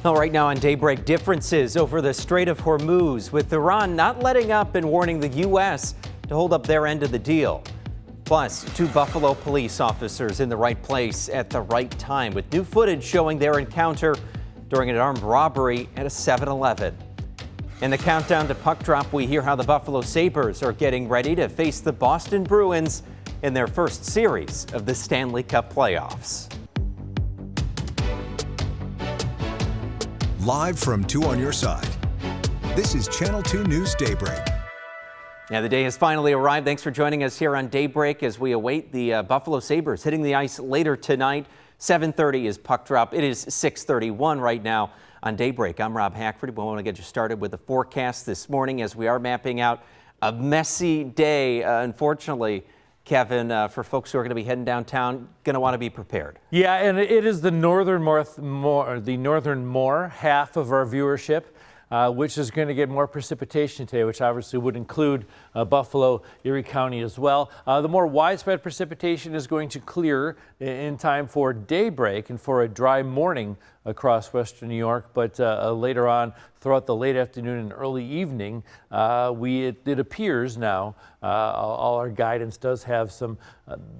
Well, right now on Daybreak, differences over the Strait of Hormuz, with Iran not letting up and warning the U.S. to hold up their end of the deal. Plus, 2 Buffalo police officers in the right place at the right time, with new footage showing their encounter during an armed robbery at a 7-Eleven. In the countdown to puck drop, we hear how the Buffalo Sabres are getting ready to face the Boston Bruins in their first series of the Stanley Cup playoffs. Live from 2 on your side, this is Channel 2 News Daybreak. Yeah, the day has finally arrived. Thanks for joining us here on Daybreak as we await the Buffalo Sabres hitting the ice later tonight. 7:30 is puck drop. It is 6:31 right now on Daybreak. I'm Rob Hackford. We want to get you started with the forecast this morning as we are mapping out a messy day. Unfortunately, Kevin, for folks who are going to be heading downtown, going to want to be prepared. Yeah, and it is the northern more half of our viewership, which is going to get more precipitation today, which obviously would include Buffalo, Erie County as well. The more widespread precipitation is going to clear in time for daybreak and for a dry morning across western New York, but later on throughout the late afternoon and early evening, it appears now all our guidance does have some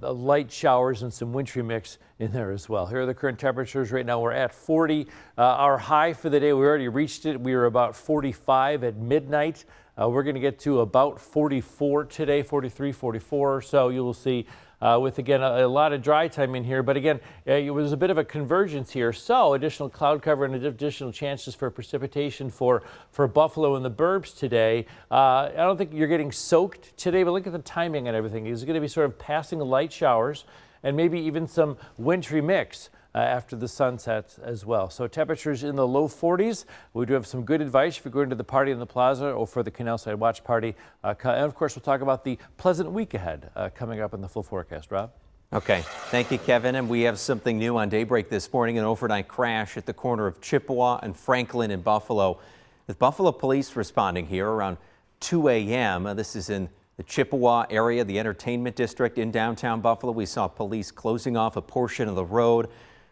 light showers and some wintry mix in there as well. Here are the current temperatures. Right now we're at 40. Our high for the day, we already reached it. We were about 45 at midnight. We're going to get to about 44 today, 43, 44 or so. You will see with, again, a lot of dry time in here. But again, it was a bit of a convergence here. So additional cloud cover and additional chances for precipitation for Buffalo and the burbs today. I don't think you're getting soaked today, but look at the timing and everything. It's going to be sort of passing light showers and maybe even some wintry mix after the sun sets as well. So temperatures in the low 40s. We do have some good advice if you're going to the party in the plaza or for the Canal Side Watch Party. And of course, we'll talk about the pleasant week ahead coming up in the full forecast. Rob? Okay. Thank you, Kevin. And we have something new on Daybreak this morning, an overnight crash at the corner of Chippewa and Franklin in Buffalo. With Buffalo police responding here around 2 a.m. This is in the Chippewa area, the entertainment district in downtown Buffalo. We saw police closing off a portion of the road.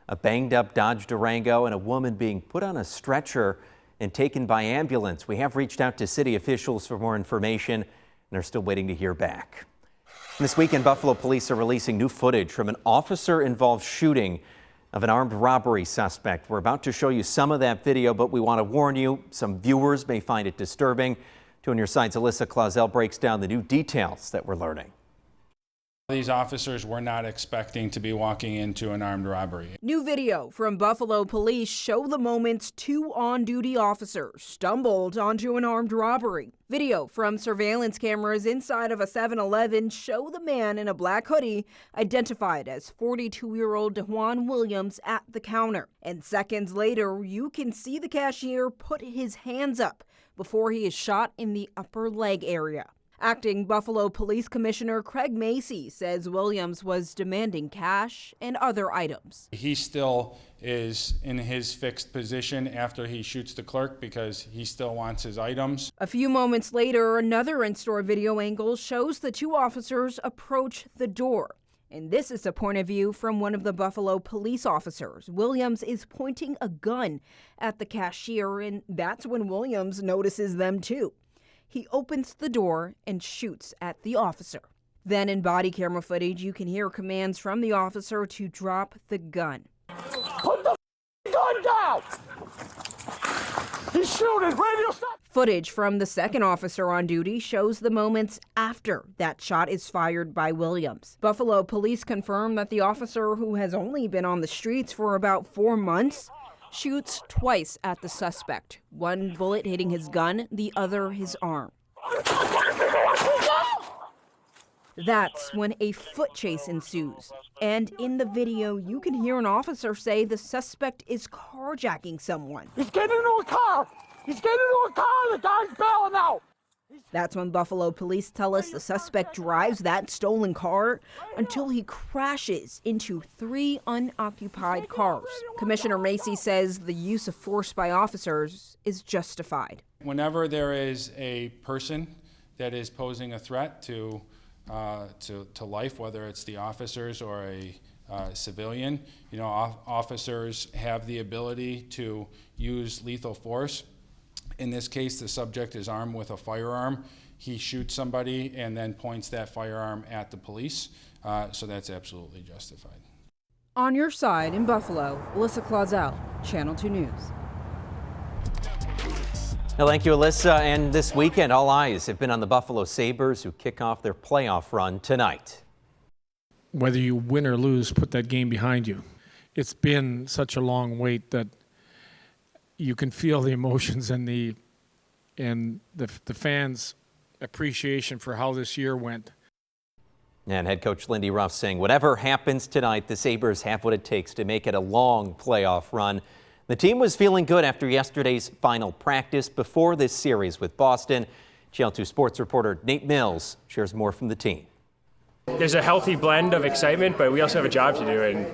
A banged-up Dodge Durango and a woman being put on a stretcher and taken by ambulance. We have reached out to city officials for more information and are still waiting to hear back. This weekend, Buffalo police are releasing new footage from an officer-involved shooting of an armed robbery suspect. We're about to show you some of that video, but we want to warn you, some viewers may find it disturbing. 2 on your side's Alyssa Clausel breaks down the new details that we're learning. These officers were not expecting to be walking into an armed robbery. New video from Buffalo police show the moments 2 on-duty officers stumbled onto an armed robbery. Video from surveillance cameras inside of a 7-Eleven show the man in a black hoodie identified as 42-year-old DeJuan Williams at the counter. And seconds later, you can see the cashier put his hands up before he is shot in the upper leg area. Acting Buffalo Police Commissioner Craig Macy says Williams was demanding cash and other items. He still is in his fixed position after he shoots the clerk because he still wants his items. A few moments later, another in-store video angle shows the 2 officers approach the door. And this is a point of view from one of the Buffalo police officers. Williams is pointing a gun at the cashier, and that's when Williams notices them too. He opens the door and shoots at the officer. Then in body camera footage, you can hear commands from the officer to drop the gun. Put the gun down! He's shooting! Radio stop! Footage from the second officer on duty shows the moments after that shot is fired by Williams. Buffalo police confirm that the officer, who has only been on the streets for about 4 months, shoots twice at the suspect. One bullet hitting his gun, the other his arm. That's when a foot chase ensues. And in the video, you can hear an officer say the suspect is carjacking someone. He's getting into a car! He's getting into a car! The guy's bailing out! That's when Buffalo police tell us the suspect drives that stolen car until he crashes into 3 unoccupied cars. Commissioner Macy says the use of force by officers is justified. Whenever there is a person that is posing a threat to life, whether it's the officers or civilian. You know, officers have the ability to use lethal force. In this case, the subject is armed with a firearm. He shoots somebody and then points that firearm at the police. So that's absolutely justified. On your side in Buffalo, Alyssa Clausel, Channel 2 News. Well, thank you, Alyssa. And this weekend, all eyes have been on the Buffalo Sabres, who kick off their playoff run tonight. Whether you win or lose, put that game behind you. It's been such a long wait that you can feel the emotions and the fans' appreciation for how this year went. And head coach Lindy Ruff saying whatever happens tonight, the Sabres have what it takes to make it a long playoff run. The team was feeling good after yesterday's final practice before this series with Boston. Channel 2 sports reporter Nate Mills shares more from the team. There's a healthy blend of excitement, but we also have a job to do, and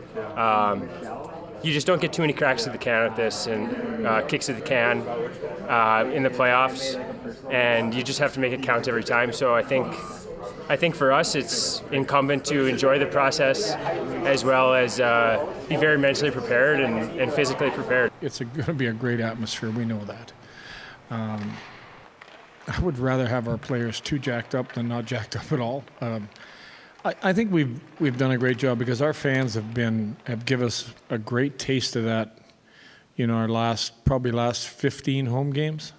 you just don't get too many cracks at the can at this and kicks at the can in the playoffs, and you just have to make it count every time. So I think for us, it's incumbent to enjoy the process as well as be very mentally prepared and physically prepared. It's going to be a great atmosphere. We know that. I would rather have our players too jacked up than not jacked up at all. I think we've done a great job because our fans have given us a great taste of that. You know, our last 15 home games,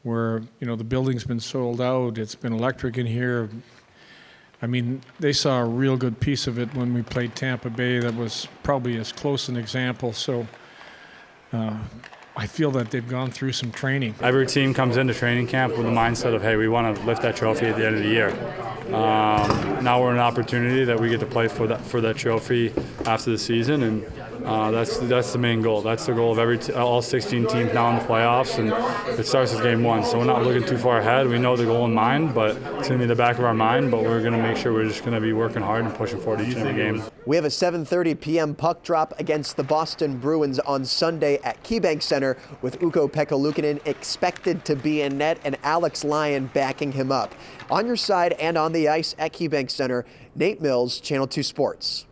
where the building's been sold out. It's been electric in here. I mean, they saw a real good piece of it when we played Tampa Bay. That was probably as close an example. So I feel that they've gone through some training. Every team comes into training camp with the mindset of, hey, we want to lift that trophy at the end of the year. Now we're in an opportunity that we get to play for that trophy after the season, and that's the main goal. That's the goal of all 16 teams now in the playoffs, and it starts with game one. So we're not looking too far ahead. We know the goal in mind, but it's going to be in the back of our mind. But we're going to make sure we're just going to be working hard and pushing forward each and every game. We have a 7:30 p.m. puck drop against the Boston Bruins on Sunday at KeyBank Center, with Ukko Pekka-Luukkonen expected to be in net and Alex Lyon backing him up. On your side and on the ice at KeyBank Center, Nate Mills, Channel 2 Sports.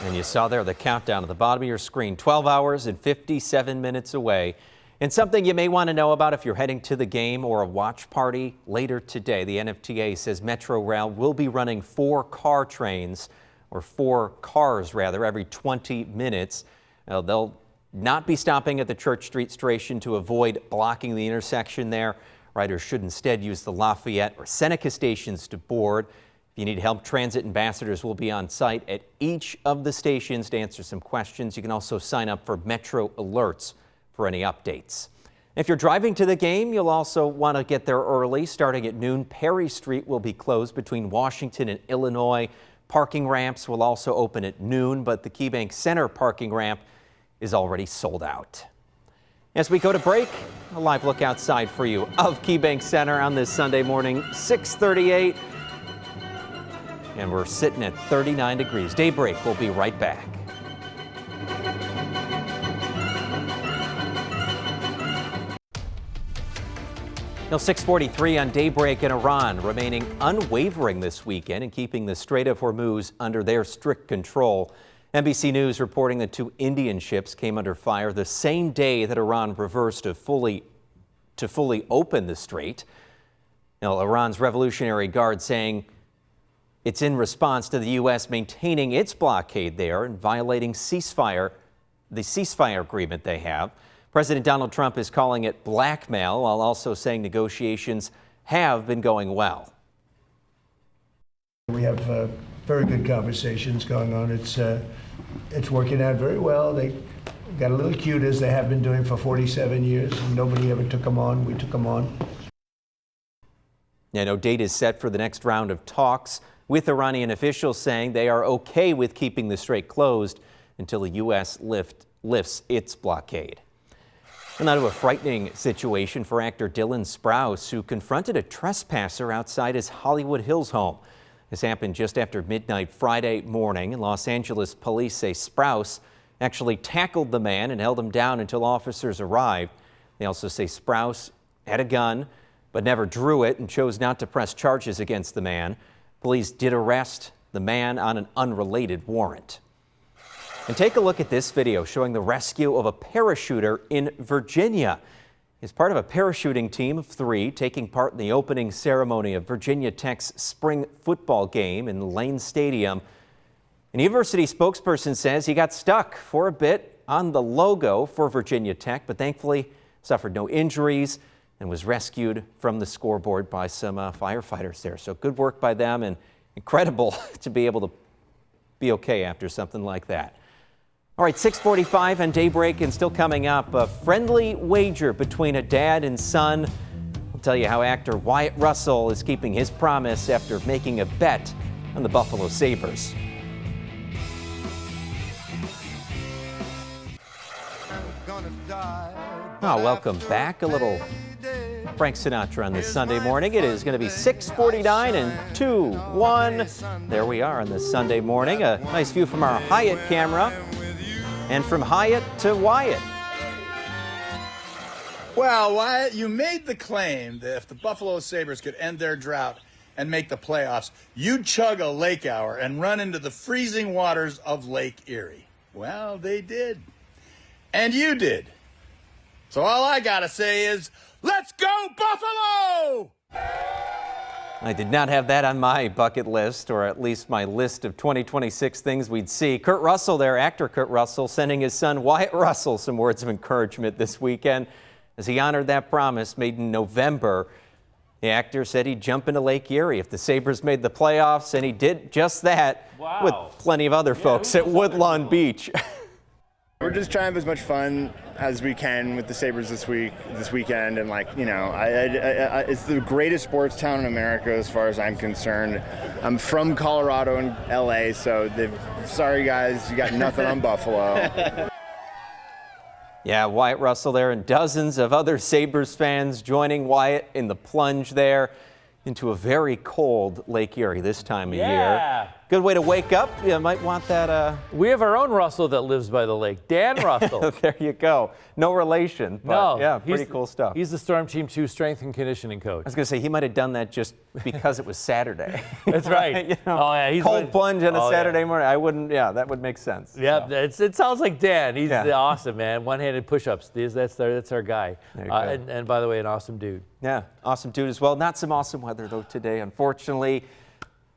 And you saw there the countdown at the bottom of your screen, 12 hours and 57 minutes away. And something you may want to know about if you're heading to the game or a watch party later today. The NFTA says Metro Rail will be running 4 cars every 20 minutes. Now, they'll not be stopping at the Church Street station to avoid blocking the intersection there. Riders should instead use the Lafayette or Seneca stations to board. If you need help, transit ambassadors will be on site at each of the stations to answer some questions. You can also sign up for Metro alerts for any updates. If you're driving to the game, you'll also want to get there early. Starting at noon, Perry Street will be closed between Washington and Illinois. Parking ramps will also open at noon, but the KeyBank Center parking ramp is already sold out. As we go to break, a live look outside for you of KeyBank Center on this Sunday morning, 6:38. And we're sitting at 39 degrees. Daybreak will be right back. Now 6:43 on Daybreak. In Iran remaining unwavering this weekend and keeping the Strait of Hormuz under their strict control. NBC News reporting that 2 Indian ships came under fire the same day that Iran reversed to fully open the strait. Now, Iran's Revolutionary Guard saying it's in response to the U.S. maintaining its blockade there and violating the ceasefire agreement they have. President Donald Trump is calling it blackmail, while also saying negotiations have been going well. We have very good conversations going on. It's working out very well. They got a little cute, as they have been doing for 47 years. Nobody ever took them on. We took them on. Now, no date is set for the next round of talks, with Iranian officials saying they are okay with keeping the strait closed until the U.S. lifts its blockade. And now to a frightening situation for actor Dylan Sprouse, who confronted a trespasser outside his Hollywood Hills home. This happened just after midnight Friday morning, and Los Angeles police say Sprouse actually tackled the man and held him down until officers arrived. They also say Sprouse had a gun, but never drew it and chose not to press charges against the man. Police did arrest the man on an unrelated warrant. And take a look at this video showing the rescue of a parachuter in Virginia. He's part of a parachuting team of 3 taking part in the opening ceremony of Virginia Tech's spring football game in Lane Stadium. An university spokesperson says he got stuck for a bit on the logo for Virginia Tech, but thankfully suffered no injuries and was rescued from the scoreboard by some firefighters there. So good work by them, and incredible to be able to be okay after something like that. All right, 6:45 on Daybreak, and still coming up, a friendly wager between a dad and son. I'll tell you how actor Wyatt Russell is keeping his promise after making a bet on the Buffalo Sabres. Oh, welcome back. A little Frank Sinatra on this Sunday morning. It is going to be 6:49 and 2-1. There we are on this Sunday morning. A nice view from our Hyatt camera. And from Hyatt to Wyatt. Well, Wyatt, you made the claim that if the Buffalo Sabres could end their drought and make the playoffs, you'd chug a lake hour and run into the freezing waters of Lake Erie. Well, they did. And you did. So all I gotta say is, let's go Buffalo! I did not have that on my bucket list, or at least my list of 2026 things we'd see. Kurt Russell there, actor Kurt Russell, sending his son Wyatt Russell some words of encouragement this weekend as he honored that promise made in November. The actor said he'd jump into Lake Erie if the Sabres made the playoffs, and he did just that. Wow. With plenty of other folks at Woodlawn Beach. We're just trying to have as much fun as we can with the Sabres this weekend, and it's the greatest sports town in America as far as I'm concerned. I'm from Colorado and LA, so sorry guys, you got nothing on Buffalo. Yeah, Wyatt Russell there, and dozens of other Sabres fans joining Wyatt in the plunge there into a very cold Lake Erie this time of year. Good way to wake up. You might want that. We have our own Russell that lives by the lake, Dan Russell. There you go. No relation, but yeah, pretty cool stuff. He's the Storm Team 2 strength and conditioning coach. I was going to say, he might have done that just because it was Saturday. That's right. You know, oh, yeah. He's cold plunge on a Saturday morning. I wouldn't, that would make sense. Yeah, so. It sounds like Dan. He's awesome, man. One-handed push-ups. That's our guy. And by the way, an awesome dude. Yeah, awesome dude as well. Not some awesome weather, though, today, unfortunately.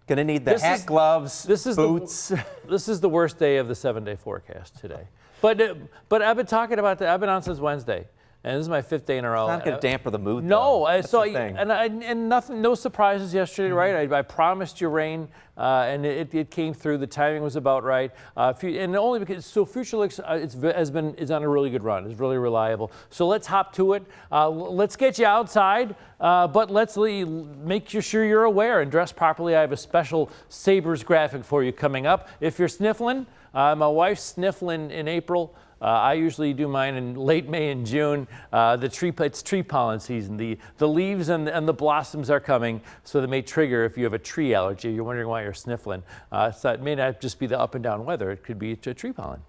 Going to need the hat, gloves, boots. This is the worst day of the 7-day forecast today. But I've been talking about that. I've been on since Wednesday, and this is my 5th day in a row. It's not going to damper the mood. No, though. and nothing, no surprises yesterday, right? I promised you rain, and it came through. The timing was about right, and only because Future Looks is on a really good run. It's really reliable. So let's hop to it. Let's get you outside, but let's make sure you're aware and dress properly. I have a special Sabres graphic for you coming up. If you're sniffling, my wife's sniffling in April. I usually do mine in late May and June. It's tree pollen season. The leaves and the blossoms are coming, so they may trigger if you have a tree allergy. You're wondering why you're sniffling. So it may not just be the up and down weather. It could be tree pollen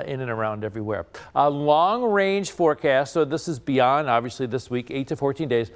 in and around everywhere. Long range forecast. So this is beyond, obviously, this week, 8 to 14 days.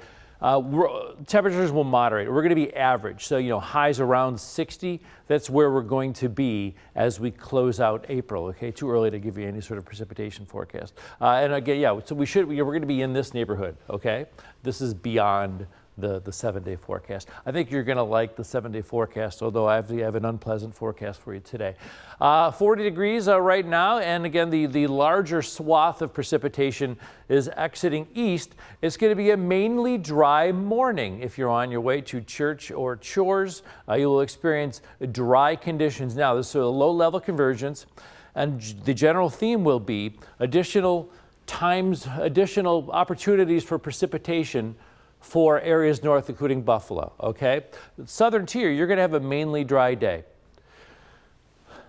Temperatures will moderate. We're going to be average. So, highs around 60. That's where we're going to be as we close out April. Okay, too early to give you any sort of precipitation forecast. And again, so we're going to be in this neighborhood. Okay, this is beyond the 7-day forecast. I think you're going to like the 7-day forecast, although I have an unpleasant forecast for you today. 40 degrees right now, and again, the larger swath of precipitation is exiting east. It's going to be a mainly dry morning. If you're on your way to church or chores, you will experience dry conditions now. This is a low-level convergence, and the general theme will be additional opportunities for precipitation for areas north, including Buffalo, okay? Southern tier, you're going to have a mainly dry day.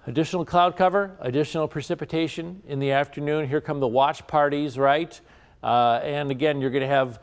Additional cloud cover, additional precipitation in the afternoon. Here come the watch parties, right? And again, you're going to have,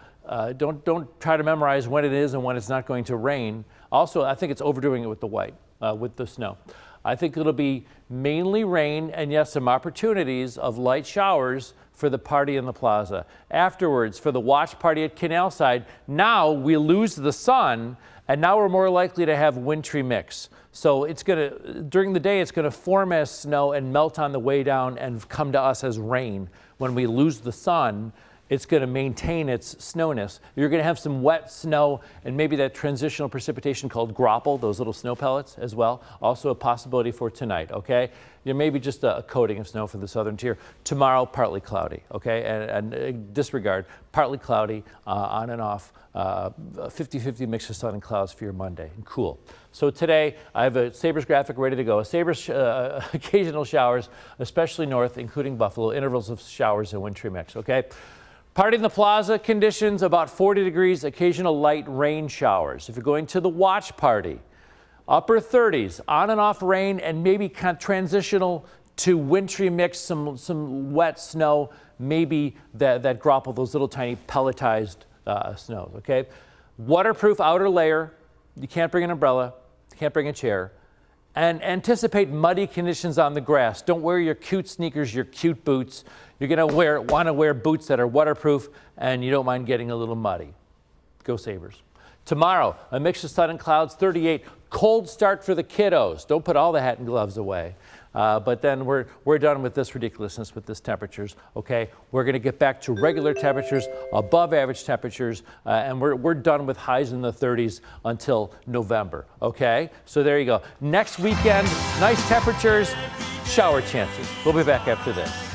don't try to memorize when it is and when it's not going to rain. Also, I think it's overdoing it with the white, with the snow. I think it'll be mainly rain and, yes, some opportunities of light showers for the party in the plaza. Afterwards, for the watch party at Canal Side, now we lose the sun, and now we're more likely to have wintry mix. So it's during the day, it's gonna form as snow and melt on the way down and come to us as rain. When we lose the sun, it's going to maintain its snowness. You're going to have some wet snow and maybe that transitional precipitation called grapple, those little snow pellets as well. Also a possibility for tonight, okay? Maybe just a coating of snow for the southern tier. Tomorrow, partly cloudy, okay? And disregard, partly cloudy, on and off, 50-50 mix of sun and clouds for your Monday, and cool. So today, I have a Sabres graphic ready to go. Sabres occasional showers, especially north, including Buffalo, intervals of showers and wintry mix, okay? Party in the plaza conditions about 40 degrees, occasional light rain showers. If you're going to the watch party, upper 30s, on and off rain and maybe kind of transitional to wintry mix, some wet snow, maybe that grapple, those little tiny pelletized snows, okay? Waterproof outer layer. You can't bring an umbrella, you can't bring a chair. And anticipate muddy conditions on the grass. Don't wear your cute sneakers, your cute boots. You're going to want to wear boots that are waterproof and you don't mind getting a little muddy. Go Sabres. Tomorrow, a mix of sun and clouds, 38. Cold start for the kiddos. Don't put all the hat and gloves away. But then we're done with this ridiculousness with this temperatures, okay? We're going to get back to regular temperatures, above average temperatures, and we're done with highs in the 30s until November, okay? So there you go. Next weekend, nice temperatures, shower chances. We'll be back after this.